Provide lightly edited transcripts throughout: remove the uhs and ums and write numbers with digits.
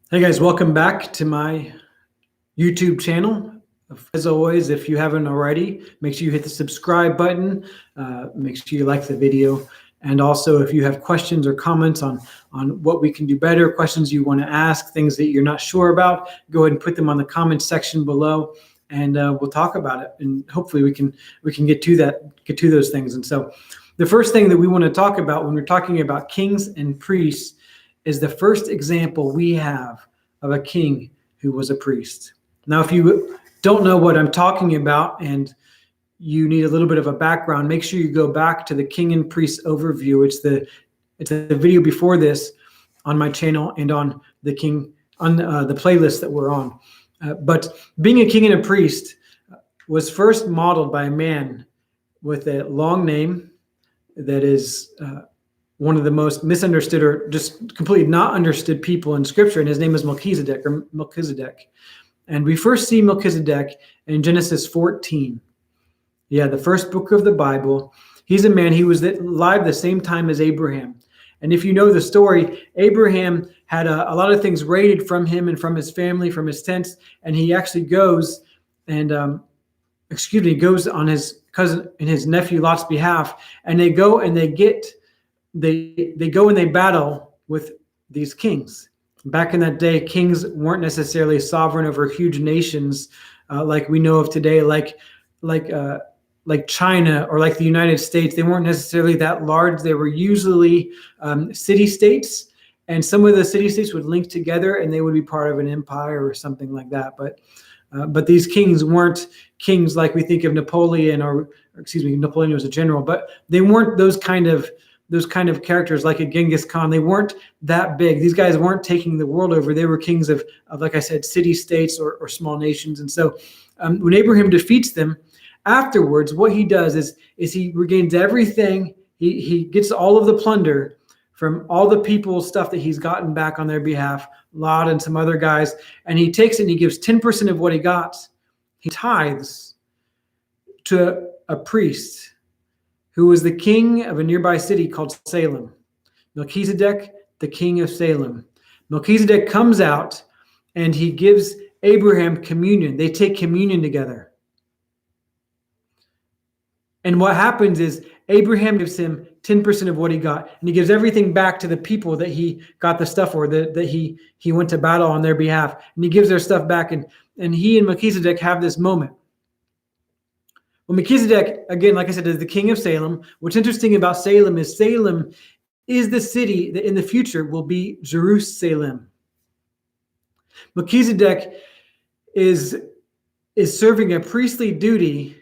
Hey guys, welcome back to my YouTube channel. As always, if you haven't already, make sure you hit the subscribe button. Make sure you like the video. And also, if you have questions or comments on what we can do better, questions you want to ask, things that you're not sure about, go ahead and put them on the comments section below, and we'll talk about it. And hopefully, we can get to those things. And so, the first thing that we want to talk about when we're talking about kings and priests is the first example we have of a king who was a priest. Now, if you don't know what I'm talking about and you need a little bit of a background, make sure you go back to the king and priest overview. It's the video before this on my channel and on the playlist that we're on. But being a king and a priest was first modeled by a man with a long name that is one of the most misunderstood or just completely not understood people in Scripture, and his name is Melchizedek. And we first see Melchizedek in Genesis 14. Yeah, the first book of the Bible. He's a man, he was alive the same time as Abraham. And if you know the story, Abraham had a lot of things raided from him and from his family, from his tents, and he actually goes and goes on his cousin and his nephew Lot's behalf, and they go and they go and they battle with these kings. Back in that day, kings weren't necessarily sovereign over huge nations like we know of today, like China or like the United States. They weren't necessarily that large. They were usually city-states, and some of the city-states would link together and they would be part of an empire or something like that. But these kings weren't kings like we think of Napoleon, Napoleon was a general, but they weren't those kind of characters like a Genghis Khan. They weren't that big. These guys weren't taking the world over. They were kings of like I said, city-states or small nations. And so when Abraham defeats them, afterwards, what he does is he regains everything. He gets all of the plunder from all the people's stuff that he's gotten back on their behalf, Lot and some other guys, and he takes it and he gives 10% of what he got. He tithes to a priest who was the king of a nearby city called Salem. Melchizedek, the king of Salem. Melchizedek comes out and he gives Abraham communion. They take communion together. And what happens is Abraham gives him 10% of what he got, and he gives everything back to the people that he got the stuff for, that he went to battle on their behalf. And he gives their stuff back, and he and Melchizedek have this moment. Well, Melchizedek, again, like I said, is the king of Salem. What's interesting about Salem is the city that in the future will be Jerusalem. Melchizedek is serving a priestly duty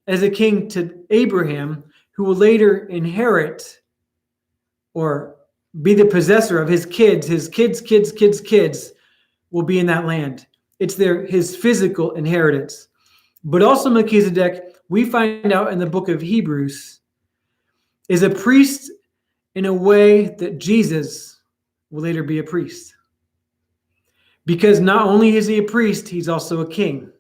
as a king to Abraham, who will later inherit or be the possessor of his kids' kids will be in that land. It's his physical inheritance. But also Melchizedek, we find out in the book of Hebrews, is a priest in a way that Jesus will later be a priest. Because not only is he a priest, he's also a king.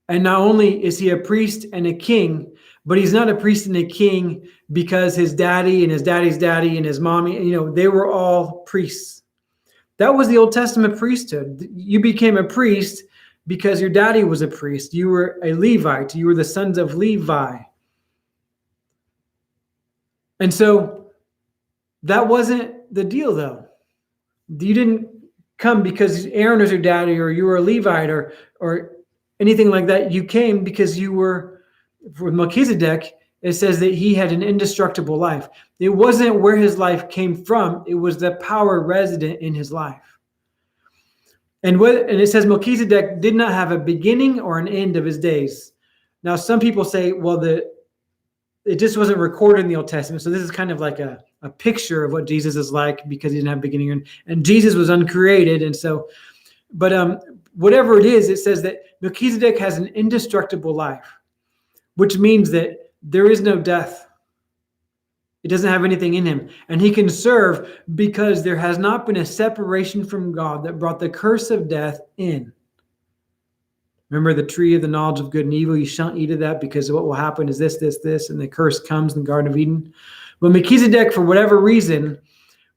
And not only is he a priest and a king, but he's not a priest and a king because his daddy and his daddy's daddy and his mommy, they were all priests. That was the Old Testament priesthood. You became a priest because your daddy was a priest. You were a Levite. You were the sons of Levi. And so that wasn't the deal, though. You didn't come because Aaron was your daddy or you were a Levite or anything like that. You came because you were, for Melchizedek, it says that he had an indestructible life. It wasn't where his life came from. It was the power resident in his life. And it says Melchizedek did not have a beginning or an end of his days. Now, some people say, well, it just wasn't recorded in the Old Testament. So this is kind of like a picture of what Jesus is like because he didn't have a beginning. And Jesus was uncreated. And so, but whatever it is, it says that Melchizedek has an indestructible life, which means that there is no death. It doesn't have anything in him. And he can serve because there has not been a separation from God that brought the curse of death in. Remember the tree of the knowledge of good and evil? You shan't eat of that because what will happen is this, and the curse comes in the Garden of Eden. But Melchizedek, for whatever reason,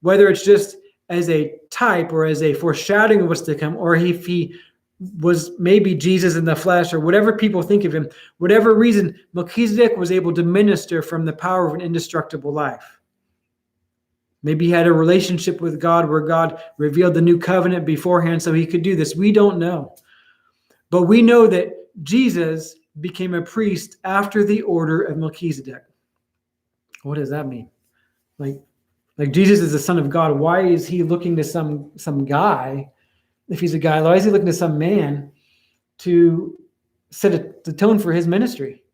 whether it's just as a type or as a foreshadowing of what's to come, or if he was maybe Jesus in the flesh, or whatever people think of him, whatever reason, Melchizedek was able to minister from the power of an indestructible life. Maybe he had a relationship with God where God revealed the new covenant beforehand so he could do this. We don't know. But we know that Jesus became a priest after the order of Melchizedek. What does that mean? Like Jesus is the Son of God. Why is he looking to some guy? If he's a guy, why is he looking to some man to set the tone for his ministry?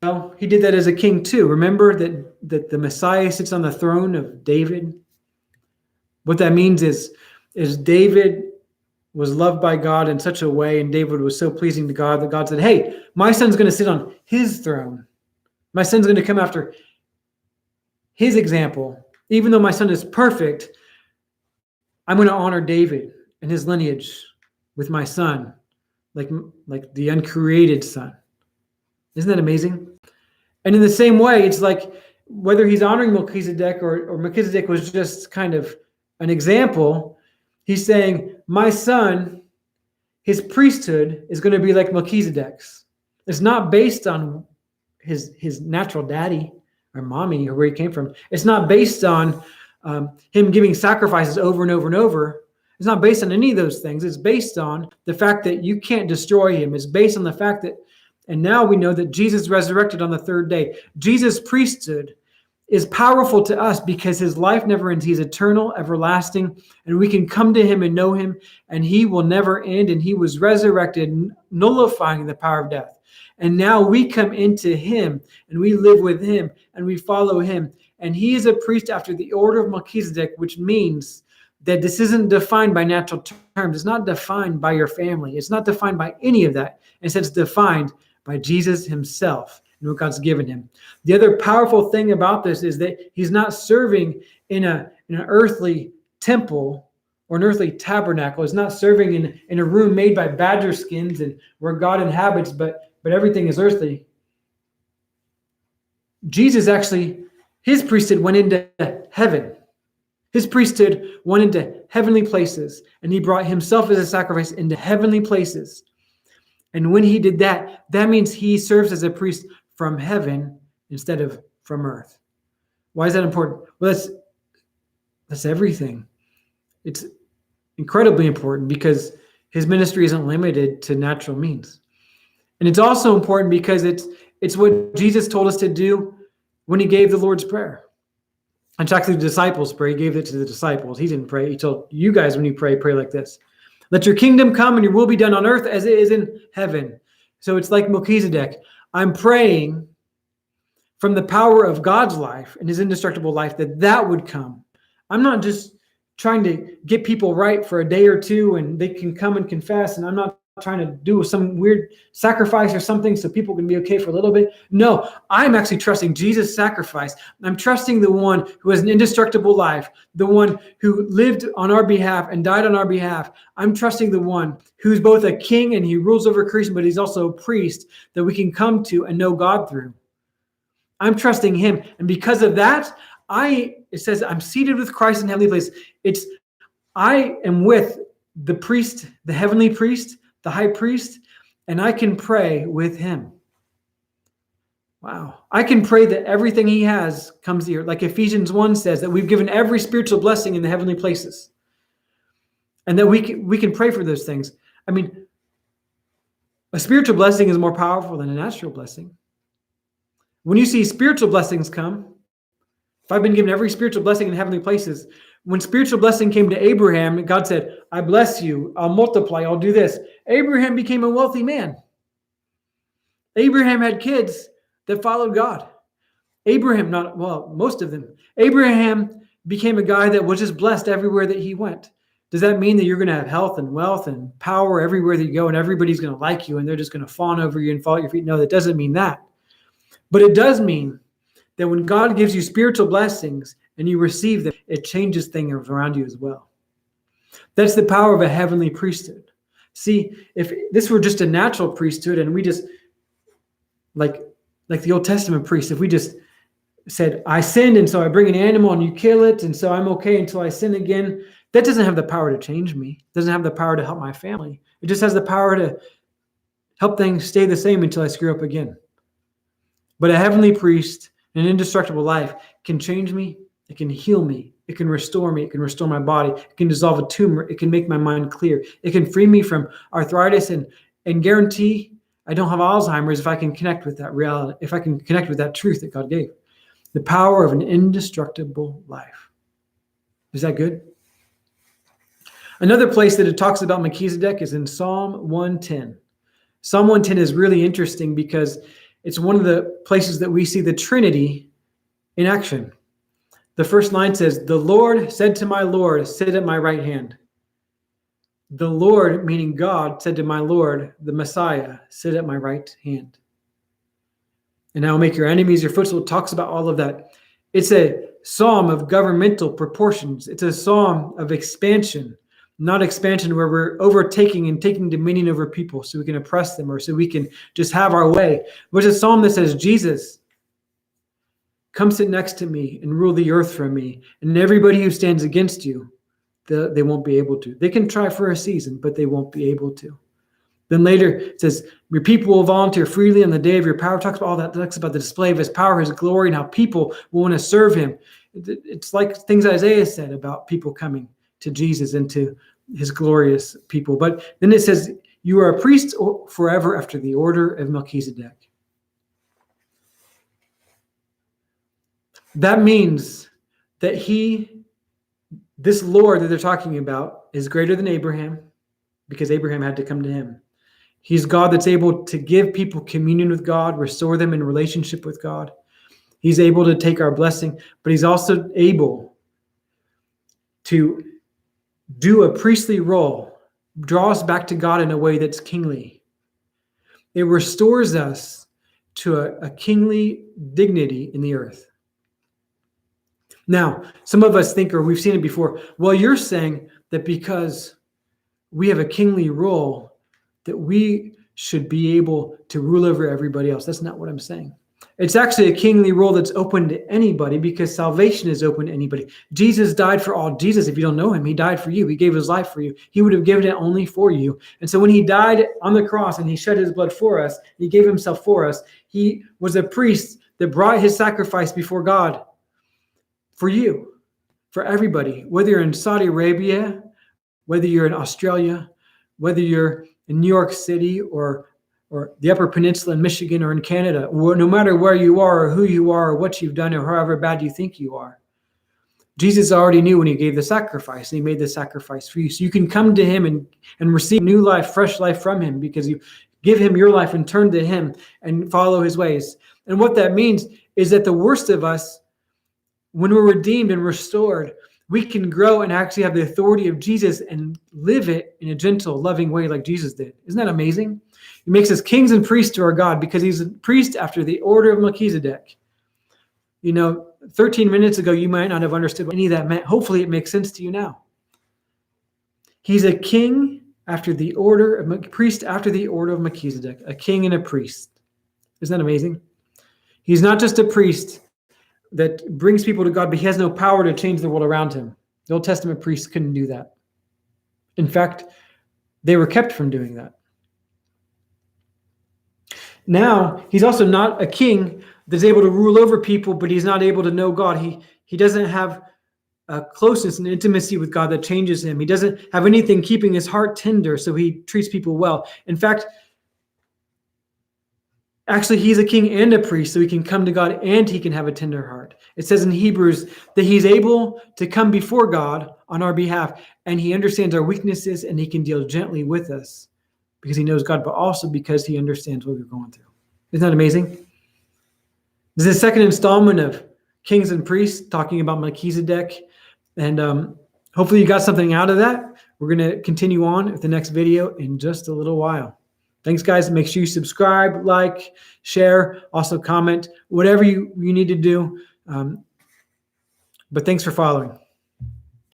Well, he did that as a king too. Remember that the Messiah sits on the throne of David. What that means is David was loved by God in such a way, and David was so pleasing to God that God said, hey, my son's going to sit on his throne. My son's going to come after his example. Even though my son is perfect, I'm going to honor David and his lineage with my son, like the uncreated son. Isn't that amazing? And in the same way, it's like whether he's honoring Melchizedek or Melchizedek was just kind of an example, he's saying, my son, his priesthood is going to be like Melchizedek's. It's not based on his natural daddy or mommy or where he came from. It's not based on him giving sacrifices over and over and over. It's not based on any of those things. It's based on the fact that you can't destroy him. It's based on the fact that, and now we know that Jesus resurrected on the third day. Jesus' priesthood is powerful to us because his life never ends. He's eternal, everlasting, and we can come to him and know him, and he will never end, and he was resurrected, nullifying the power of death. And now we come into him, and we live with him, and we follow him. And he is a priest after the order of Melchizedek, which means that this isn't defined by natural terms. It's not defined by your family. It's not defined by any of that. Instead, it's defined by Jesus himself and what God's given him. The other powerful thing about this is that he's not serving in an earthly temple or an earthly tabernacle. He's not serving in a room made by badger skins and where God inhabits, but everything is earthly. Jesus actually, his priesthood went into heaven. His priesthood went into heavenly places, and he brought himself as a sacrifice into heavenly places. And when he did that, that means he serves as a priest from heaven instead of from earth. Why is that important? Well, that's everything. It's incredibly important because his ministry isn't limited to natural means. And it's also important because it's what Jesus told us to do when he gave the Lord's Prayer. It's actually the disciples' prayer. He gave it to the disciples. He didn't pray. He told you guys when you pray like this. Let your kingdom come and your will be done on earth as it is in heaven. So it's like Melchizedek. I'm praying from the power of God's life and his indestructible life that would come. I'm not just trying to get people right for a day or two and they can come and confess, and I'm not trying to do some weird sacrifice or something so people can be okay for a little bit. No, I'm actually trusting Jesus' sacrifice. I'm trusting the one who has an indestructible life, the one who lived on our behalf and died on our behalf. I'm trusting the one who's both a king and he rules over creation, but he's also a priest that we can come to and know God through. I'm trusting him. And because of that, it says I'm seated with Christ in heavenly places. I am with the priest, the heavenly priest, the high priest, and I can pray with him. Wow. I can pray that everything he has comes here. Like Ephesians 1 says, that we've given every spiritual blessing in the heavenly places. And that we can pray for those things. I mean, a spiritual blessing is more powerful than a natural blessing. When you see spiritual blessings come, if I've been given every spiritual blessing in heavenly places, when spiritual blessing came to Abraham, God said, I bless you, I'll multiply, I'll do this. Abraham became a wealthy man. Abraham had kids that followed God. Most of them. Abraham became a guy that was just blessed everywhere that he went. Does that mean that you're going to have health and wealth and power everywhere that you go and everybody's going to like you and they're just going to fawn over you and fall at your feet? No, that doesn't mean that. But it does mean that when God gives you spiritual blessings and you receive them, it changes things around you as well. That's the power of a heavenly priesthood. See, if this were just a natural priesthood and we just, like the Old Testament priests, if we just said, I sinned, and so I bring an animal and you kill it, and so I'm okay until I sin again. That doesn't have the power to change me. It doesn't have the power to help my family. It just has the power to help things stay the same until I screw up again. But a heavenly priest, an indestructible life, can change me. It can heal me. It can restore me. It can restore my body. It can dissolve a tumor. It can make my mind clear. It can free me from arthritis and guarantee I don't have Alzheimer's if I can connect with that reality, if I can connect with that truth that God gave. The power of an indestructible life. Is that good? Another place that it talks about Melchizedek is in Psalm 110. Psalm 110 is really interesting because it's one of the places that we see the Trinity in action. The first line says, the Lord said to my Lord, sit at my right hand. The Lord, meaning God, said to my Lord, the Messiah, sit at my right hand. And I will make your enemies your footstool. It talks about all of that. It's a psalm of governmental proportions. It's a psalm of expansion, not expansion where we're overtaking and taking dominion over people so we can oppress them or so we can just have our way. But it's a psalm that says, Jesus, come sit next to me and rule the earth for me. And everybody who stands against you, they won't be able to. They can try for a season, but they won't be able to. Then later it says, your people will volunteer freely on the day of your power. It talks about all that. It talks about the display of his power, his glory, and how people will want to serve him. It's like things Isaiah said about people coming to Jesus and to his glorious people. But then it says, you are a priest forever after the order of Melchizedek. That means that this Lord that they're talking about is greater than Abraham because Abraham had to come to him. He's God that's able to give people communion with God, restore them in relationship with God. He's able to take our blessing, but he's also able to do a priestly role, draw us back to God in a way that's kingly. It restores us to a kingly dignity in the earth. Now, some of us think, or we've seen it before, well, you're saying that because we have a kingly role, that we should be able to rule over everybody else. That's not what I'm saying. It's actually a kingly role that's open to anybody because salvation is open to anybody. Jesus died for all. Jesus, if you don't know him, he died for you. He gave his life for you. He would have given it only for you. And so when he died on the cross and he shed his blood for us, he gave himself for us. He was a priest that brought his sacrifice before God for you, for everybody, whether you're in Saudi Arabia, whether you're in Australia, whether you're in New York City or the Upper Peninsula in Michigan or in Canada, no matter where you are or who you are or what you've done or however bad you think you are. Jesus already knew when he gave the sacrifice, and he made the sacrifice for you. So you can come to him and receive new life, fresh life from him because you give him your life and turn to him and follow his ways. And what that means is that the worst of us, when we're redeemed and restored, we can grow and actually have the authority of Jesus and live it in a gentle, loving way like Jesus did. Isn't that amazing? He makes us kings and priests to our God because he's a priest after the order of Melchizedek. 13 minutes ago, you might not have understood what any of that meant. Hopefully it makes sense to you now. He's a king after the order of priest after the order of Melchizedek, a king and a priest. Isn't that amazing? He's not just a priest that brings people to God, but he has no power to change the world around him. The Old Testament priests couldn't do that. In fact, they were kept from doing that. Now, he's also not a king that's able to rule over people, but he's not able to know God. He doesn't have a closeness and intimacy with God that changes him. He doesn't have anything keeping his heart tender, so he treats people well. In fact, actually, he's a king and a priest, so he can come to God and he can have a tender heart. It says in Hebrews that he's able to come before God on our behalf, and he understands our weaknesses and he can deal gently with us because he knows God, but also because he understands what we're going through. Isn't that amazing? This is the second installment of Kings and Priests talking about Melchizedek, and hopefully you got something out of that. We're going to continue on with the next video in just a little while. Thanks, guys. Make sure you subscribe, like, share, also comment, whatever you need to do. But thanks for following.